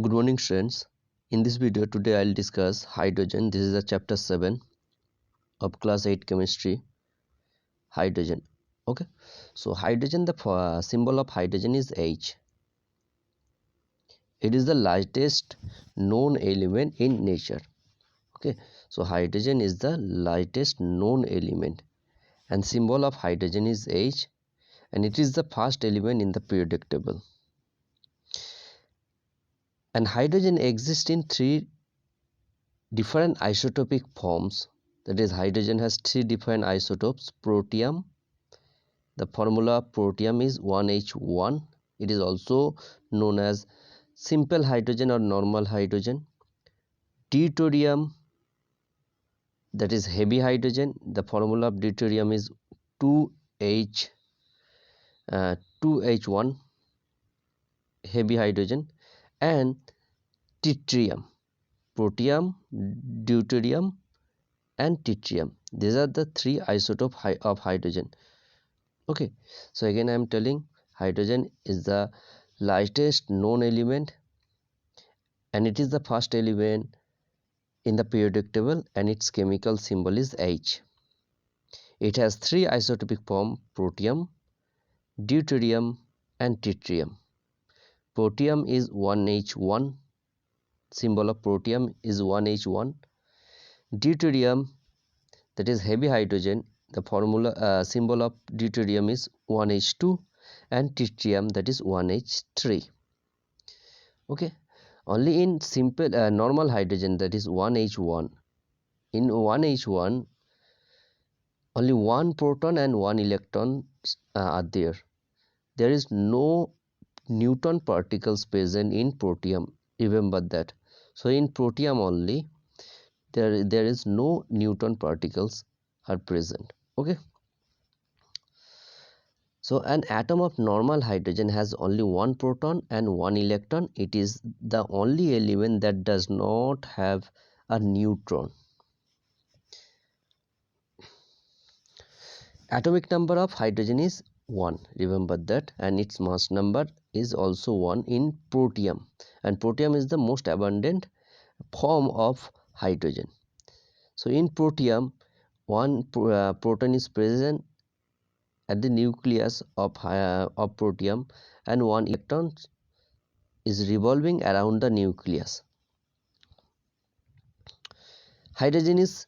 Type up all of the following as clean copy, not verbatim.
Good morning, students. In this video today I'll discuss hydrogen. This is the chapter 7 of class 8 chemistry. Hydrogen. Okay, so hydrogen, the symbol of hydrogen is H. It is the lightest known element in nature. Okay, so hydrogen is the lightest known element and symbol of hydrogen is H, and it is the first element in the periodic table. And hydrogen exists in three different isotopic forms. That is, hydrogen has three different isotopes. Protium, the formula of protium is 1H1. It is also known as simple hydrogen or normal hydrogen. Deuterium, that is heavy hydrogen. The formula of deuterium is 2H1, heavy hydrogen. And tritium, protium, deuterium and tritium. These are the three isotopes of hydrogen. Okay, so again I am telling, hydrogen is the lightest known element and it is the first element in the periodic table, and its chemical symbol is H. It has three isotopic forms: protium, deuterium and tritium. Protium is 1H1. Symbol of protium is 1H1. Deuterium, that is heavy hydrogen, the formula symbol of deuterium is 1H2, and tritium, that is 1H3. Okay, only in simple normal hydrogen, that is 1H1. In 1H1 only one proton and one electron are there. There is no neutron particles present in protium, remember that. So in protium only there is no neutron particles are present. Okay, so an atom of normal hydrogen has only one proton and one electron. It is the only element that does not have a neutron. Atomic number of hydrogen is 1, remember that, and its mass number is also 1 in protium, and protium is the most abundant form of hydrogen. So in protium, one proton is present at the nucleus of protium, and one electron is revolving around the nucleus. Hydrogen is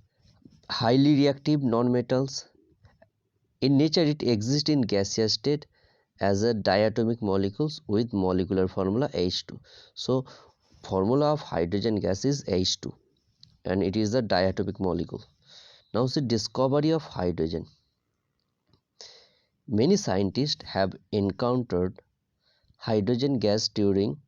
highly reactive nonmetals. In nature, it exists in gaseous state as a diatomic molecules with molecular formula H2. So formula of hydrogen gas is H2 and it is a diatomic molecule. Now see discovery of hydrogen. Many scientists have encountered hydrogen gas during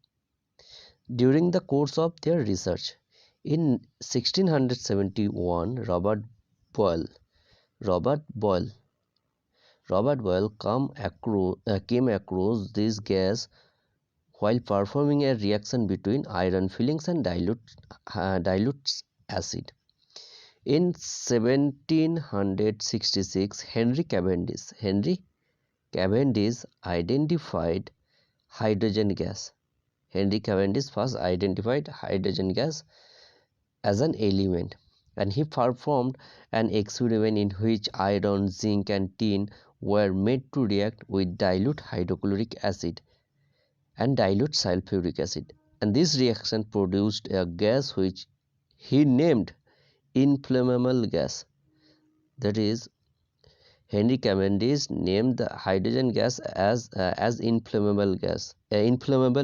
the course of their research. In 1671, Robert Boyle came across this gas while performing a reaction between iron filings and dilute acid. In 1766, Henry Cavendish identified hydrogen gas. Henry Cavendish first identified hydrogen gas as an element, and he performed an experiment in which iron, zinc and tin were made to react with dilute hydrochloric acid and dilute sulfuric acid, and this reaction produced a gas which he named inflammable gas. That is, Henry Cavendish named the hydrogen gas as inflammable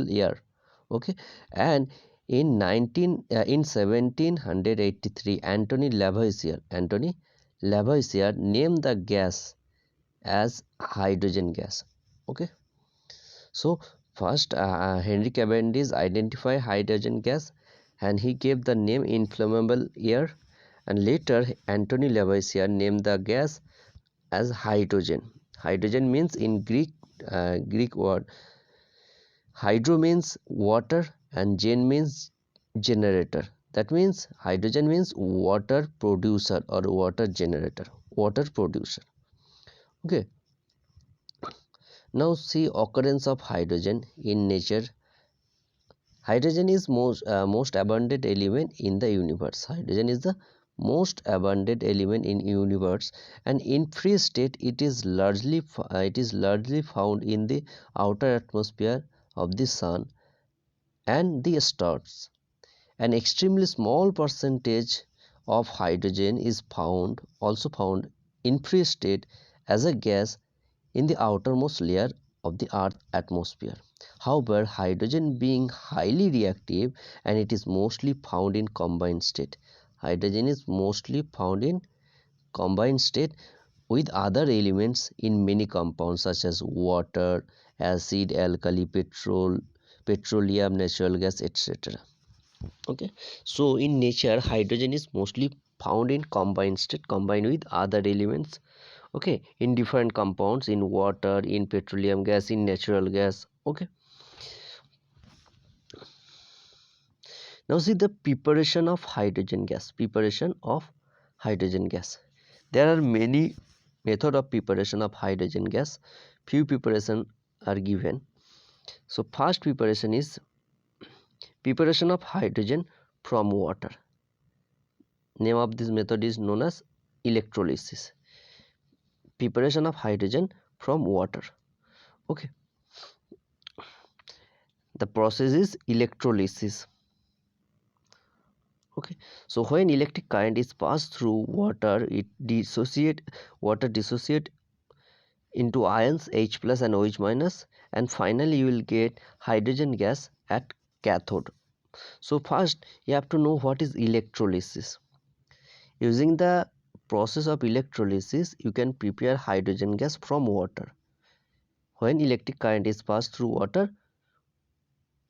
air. Okay, and in 1783, Anthony Lavoisier named the gas as hydrogen gas. Okay, so first Henry Cavendish identified hydrogen gas and he gave the name inflammable air, and later Anthony Lavoisier named the gas as hydrogen. Hydrogen means in Greek word hydro means water and gen means generator. That means hydrogen means water producer or water generator, water producer. Okay, now see occurrence of hydrogen in nature. Hydrogen is most abundant element in the universe. Hydrogen is the most abundant element in universe, and in free state it is largely found in the outer atmosphere of the sun and the stars. An extremely small percentage of hydrogen is also found in free state as a gas in the outermost layer of the Earth atmosphere. However, hydrogen being highly reactive, and it is mostly found in combined state. Hydrogen is mostly found in combined state with other elements in many compounds such as water, acid, alkali, petroleum, natural gas, etc. Okay, so in nature hydrogen is mostly found in combined state, combined with other elements, okay, in different compounds, in water, in petroleum gas, in natural gas. Okay, now see the preparation of hydrogen gas. There are many method of preparation of hydrogen gas. Few preparation are given. So first preparation is preparation of hydrogen from water. Name of this method is known as electrolysis. Preparation of hydrogen from water. Okay, the process is electrolysis. Okay, so when electric current is passed through water, water dissociate into ions H plus and OH minus, and finally you will get hydrogen gas at cathode. So first you have to know what is electrolysis. Using the process of electrolysis, you can prepare hydrogen gas from water. When electric current is passed through water,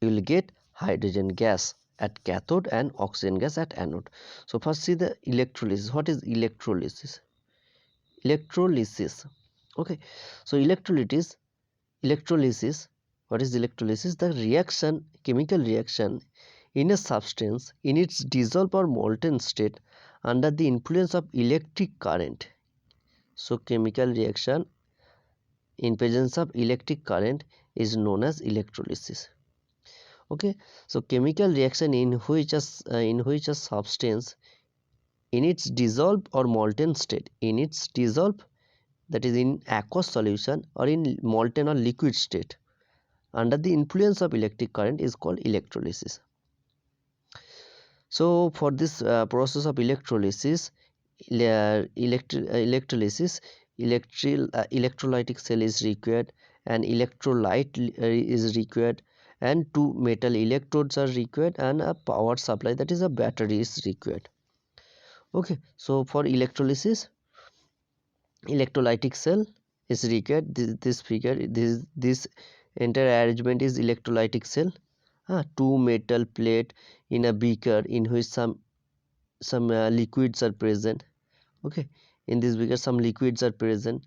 you will get hydrogen gas at cathode and oxygen gas at anode. So first see the electrolysis. What is electrolysis? Okay, so electrolysis, what is electrolysis? The reaction, chemical reaction in a substance in its dissolved or molten state under the influence of electric current. So chemical reaction in presence of electric current is known as electrolysis. Okay, so chemical reaction in which a substance in its dissolved or molten state, in its dissolved, that is in aqueous solution, or in molten or liquid state under the influence of electric current is called electrolysis. So for this process of electrolysis, electrolytic cell is required, and electrolyte is required, and two metal electrodes are required, and a power supply, that is a battery, is required. Okay, so for electrolysis, electrolytic cell is required. This entire arrangement is electrolytic cell. Two metal plate in a beaker in which some liquids are present. Okay, in this beaker some liquids are present,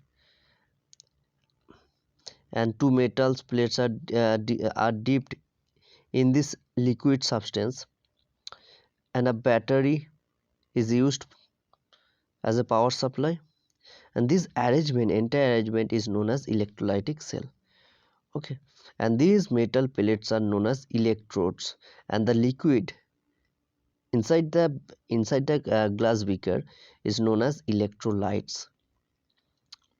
and two metals plates are dipped in this liquid substance, and a battery is used as a power supply, and this entire arrangement is known as electrolytic cell. Okay, and these metal pellets are known as electrodes, and the liquid inside the glass beaker is known as electrolytes.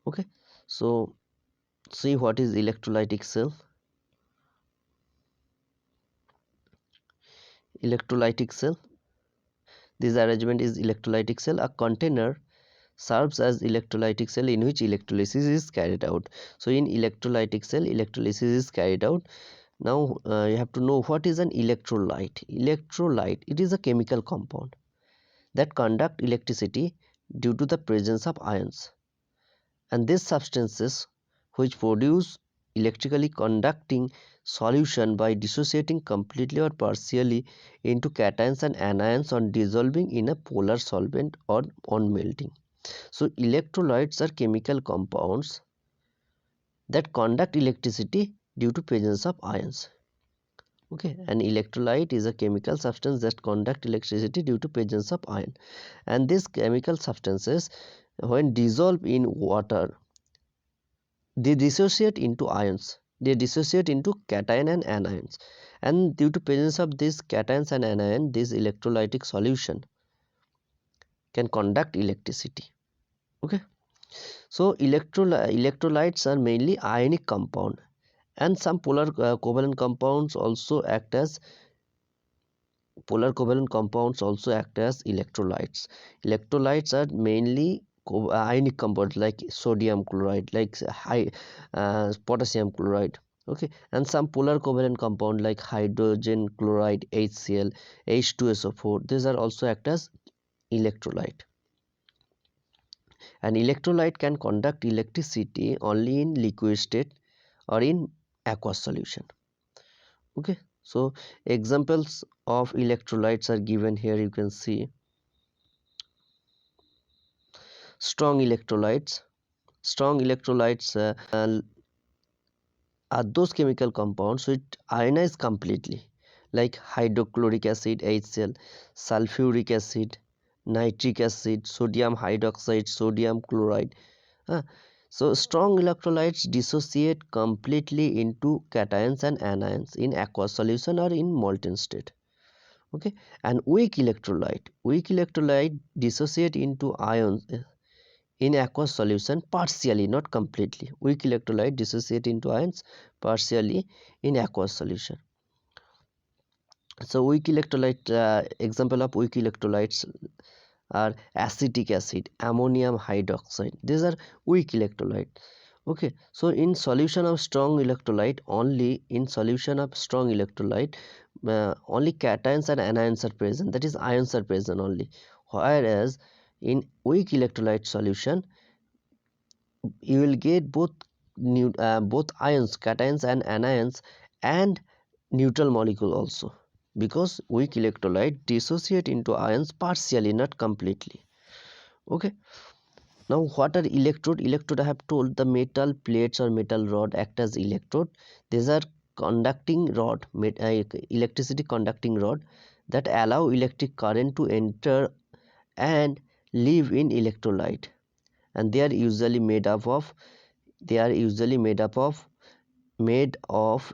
Okay, so see what is electrolytic cell. Electrolytic cell, this arrangement is electrolytic cell. A container serves as electrolytic cell in which electrolysis is carried out. So in electrolytic cell, electrolysis is carried out. Now you have to know what is an electrolyte. Electrolyte, it is a chemical compound that conduct electricity due to the presence of ions, and these substances which produce electrically conducting solution by dissociating completely or partially into cations and anions on dissolving in a polar solvent or on melting. So electrolytes are chemical compounds that conduct electricity due to presence of ions. Okay, an electrolyte is a chemical substance that conduct electricity due to presence of ion, and these chemical substances, when dissolved in water, they dissociate into ions They dissociate into cation and anions, and due to presence of these cations and anion, this electrolytic solution can conduct electricity. Okay, so electrolytes are mainly ionic compound, and some covalent compounds also act as electrolytes. Electrolytes are mainly ionic compounds like sodium chloride, like high potassium chloride. Okay, and some polar covalent compound like hydrogen chloride, HCl, H2SO4, these are also act as electrolyte. An electrolyte can conduct electricity only in liquid state or in aqueous solution. Okay, so examples of electrolytes are given here. You can see strong electrolytes. Strong electrolytes are those chemical compounds which ionize completely, like hydrochloric acid HCl, sulfuric acid, nitric acid, sodium hydroxide, sodium chloride. uh, so strong electrolytes dissociate completely into cations and anions in aqueous solution or in molten state. Okay, and weak electrolyte dissociate into ions in aqueous solution partially, not completely. Weak electrolyte dissociate into ions partially in aqueous solution. So weak electrolyte, example of weak electrolytes are acetic acid, ammonium hydroxide. These are weak electrolyte. Okay, so in solution of strong electrolyte, only only cations and anions are present, that is ions are present only. Whereas in weak electrolyte solution, you will get both ions, cations and anions, and neutral molecule also, because weak electrolyte dissociate into ions partially, not completely. Okay, now what are electrode? I have told the metal plates or metal rod act as electrode. These are conducting rod, electricity conducting rod, that allow electric current to enter and live in electrolyte, and they are usually made of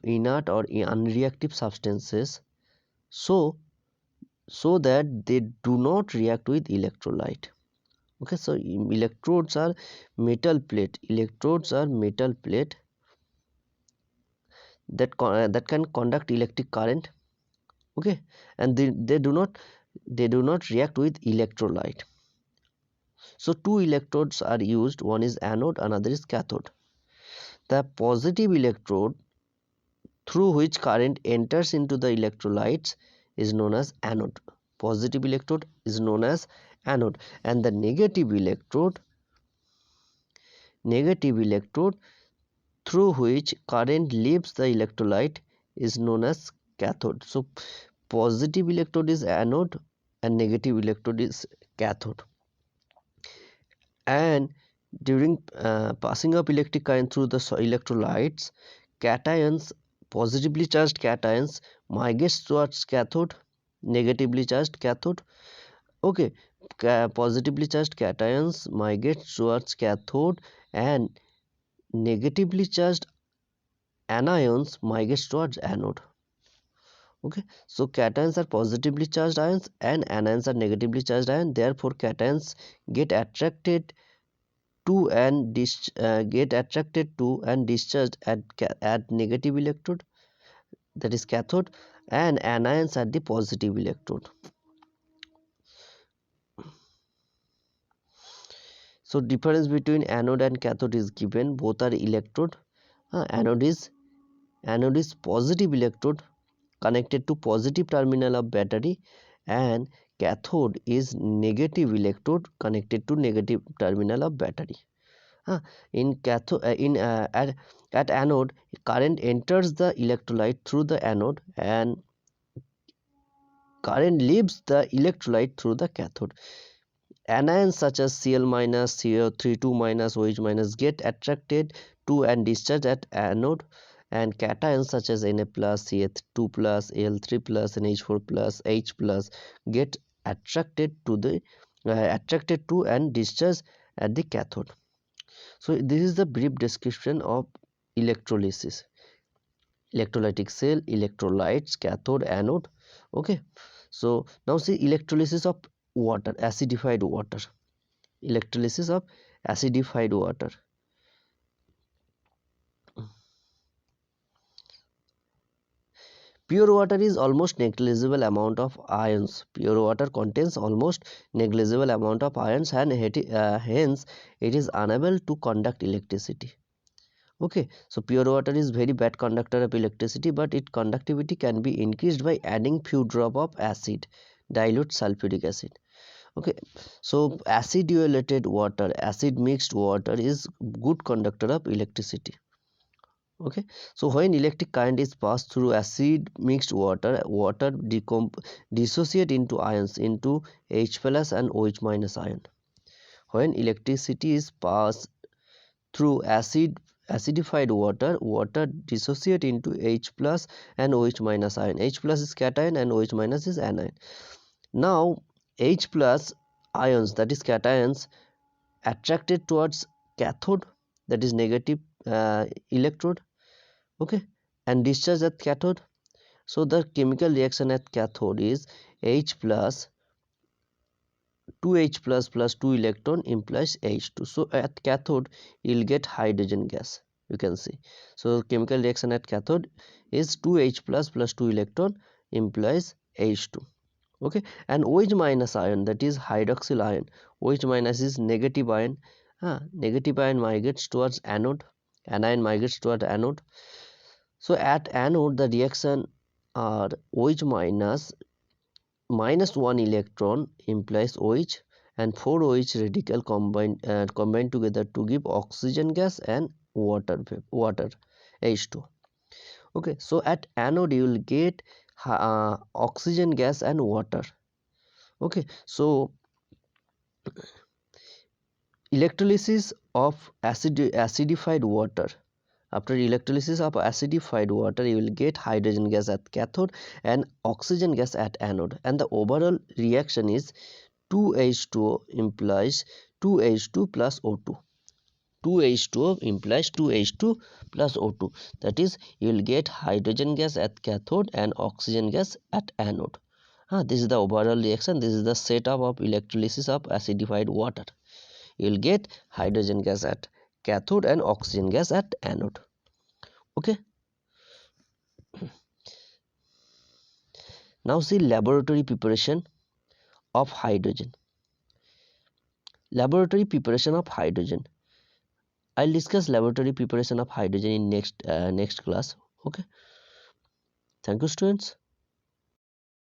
inert or unreactive substances, so that they do not react with electrolyte. Okay, so electrodes are metal plate that can conduct electric current. Okay, and they do not react with electrolyte. So two electrodes are used, one is anode, another is cathode. The positive electrode through which current enters into the electrolytes is known as anode. Positive electrode is known as anode, and the negative electrode through which current leaves the electrolyte is known as cathode. So positive electrode is anode and negative electrode is cathode. And during passing of electric current through the electrolytes, cations, positively charged cations, migrates towards cathode, negatively charged cathode. Okay, positively charged cations migrates towards cathode, and negatively charged anions migrates towards anode. Okay, so cations are positively charged ions and anions are negatively charged ions. Therefore cations get attracted to and discharged at negative electrode, that is cathode, and anions at the positive electrode. So difference between anode and cathode is given. Both are electrode. Anode is positive electrode connected to positive terminal of battery, and cathode is negative electrode connected to negative terminal of battery. In cathode, at anode, current enters the electrolyte through the anode, and current leaves the electrolyte through the cathode. Anions such as Cl minus, CO32 minus, OH minus get attracted to and discharged at anode, and cations such as Na plus, Cl2 plus, Al3 plus, and H4 plus, H plus get attracted to and discharged at the cathode. So this is the brief description of electrolysis. electrolytic cell, electrolytes, cathode, anode. Okay, so now see electrolysis of water, acidified water. Electrolysis of acidified water. Pure water is almost negligible amount of ions. Pure water contains almost negligible amount of ions, and hence it is unable to conduct electricity. Okay, so pure water is very bad conductor of electricity, but its conductivity can be increased by adding few drop of acid, dilute sulfuric acid. Okay, so acidulated water, acid mixed water is good conductor of electricity. Okay, so when electric current is passed through acid mixed water, water dissociate into ions into H plus and OH minus ion. When electricity is passed through acidified water, water dissociate into H plus and OH minus ion. H plus is cation and OH minus is anion. Now H plus ions, that is cations, attracted towards cathode, that is negative electrode. Okay, and discharge at cathode. So the chemical reaction at cathode is H plus 2H plus 2 electron implies H2. So at cathode you will get hydrogen gas, you can see. So chemical reaction at cathode is 2H plus 2 electron implies H2. Okay, and OH minus ion, that is hydroxyl ion. OH minus is negative ion. Negative ion migrates towards anode, anion migrates towards anode. So at anode the reaction are OH minus 1 electron implies OH, and 4 OH radical combine together to give oxygen gas and water H2. Okay, so at anode you will get oxygen gas and water. Okay, so electrolysis of acidified water. After electrolysis of acidified water, you will get hydrogen gas at cathode and oxygen gas at anode, and the overall reaction is 2H2O implies 2H2 plus O2. 2H2O implies 2H2 plus O2. That is, you will get hydrogen gas at cathode and oxygen gas at anode. This is the overall reaction. This is the setup of electrolysis of acidified water. You will get hydrogen gas at cathode and oxygen gas at anode. Okay, now see laboratory preparation of hydrogen. Laboratory preparation of hydrogen. I'll discuss laboratory preparation of hydrogen in next class. Okay, thank you students.